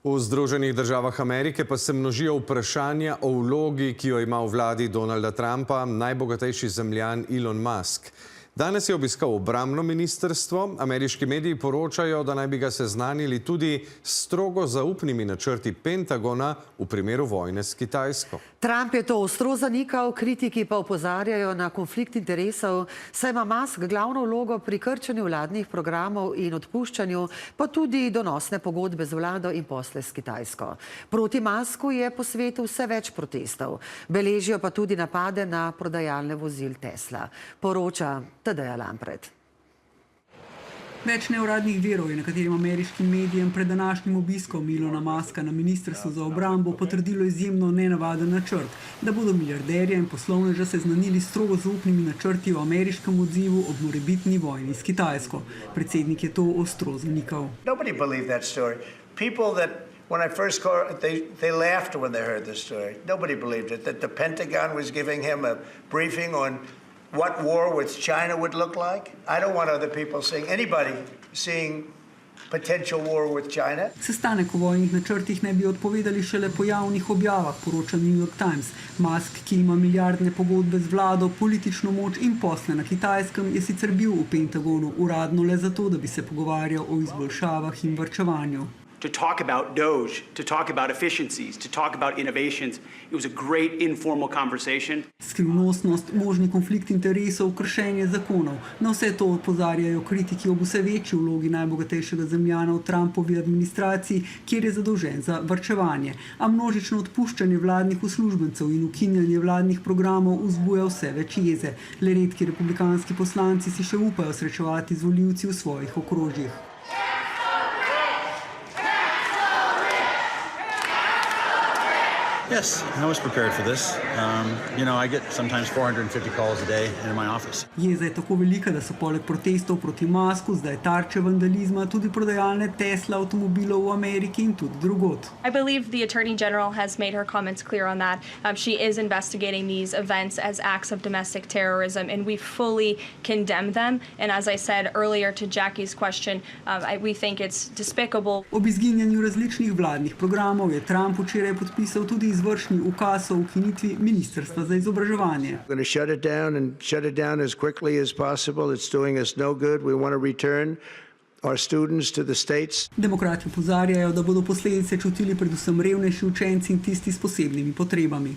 V Združenih državah Amerike pa se množijo vprašanja o vlogi, ki jo ima v vladi Donalda Trumpa najbogatejši zemljan Elon Musk. Danes je obiskal obrambno ministrstvo. Ameriški mediji poročajo, da naj bi ga seznanili tudi s strogo zaupnimi načrti Pentagona v primeru vojne s Kitajsko. Trump je to ostro zanikal, kritiki pa opozarjajo na konflikt interesov, saj ima Musk glavno vlogo pri krčenju vladnih programov in odpuščanju, pa tudi donosne pogodbe z vlado in posle s Kitajsko. Proti Musku je po svetu vse več protestov. Beležijo pa tudi napade na prodajalne vozil Tesla. Poroča Tadeja Lampret. Več neuradnih virov je nekaterim ameriškim medijem pred današnjim obiskom Elona Muska na ministrstvu za obrambo potrdilo izjemno nenavaden načrt, da bodo milijarderja in poslovneža seznanili strogo zaupnimi načrti o ameriškem odzivu ob morebitni vojni s Kitajsko. Predsednik je to ostro zanikal. Nobody believed that story. People that when I first called, they laughed when they heard the story. Nobody believed it. That the Pentagon was giving him a briefing on what war with China would look like. I don't want other people seeing, anybody seeing potential war with China. Sestanek o vojnih načrtih ne bi odpovedali šele po javnih objavah, poroča New York Times. Musk, ki ima milijardne pogodbe z vlado, politično moč in posle na Kitajskem, je sicer bil v Pentagonu uradno le zato, da bi se pogovarjal o izboljšavah in varčevanju. To talk about DOGE, to talk about efficiencies, to talk about innovations. It was a great informal conversation. Skrivnostnost, možni konflikt interesov, kršenje zakonov. Na vse to opozarjajo kritiki ob vse večji vlogi najbogatejšega zemljana v Trumpovi administraciji, kjer je zadolžen za varčevanje. A množično odpuščanje vladnih uslužbencev in ukinjanje vladnih programov vzbuja vse več jeze. Le redki republikanski poslanci si še upajo srečevati z volivci v svojih okrožjih. Yes, I was prepared for this. I get sometimes 450 calls a day in my office. Jeza je tako velika, da so poleg protestov proti Musku zdaj tarče vandalizma tudi prodajalne Tesla avtomobilov v Ameriki in tudi drugod. I believe the Attorney General has made her comments clear on that. She is investigating these events as acts of domestic terrorism, and we fully condemn them. And as I said earlier to Jackie's question, we think it's despicable. Ob izginjanju različnih vladnih programov je Trump včeraj podpisal tudi izvršni ukaz o ukinitvi ministrstva za izobraževanje. We're going to shut it down as quickly as possible. It's doing us no good. We want to return our students to the states. Demokrati opozarjajo, da bodo posledice čutili predvsem revnejši učenci in tisti s posebnimi potrebami.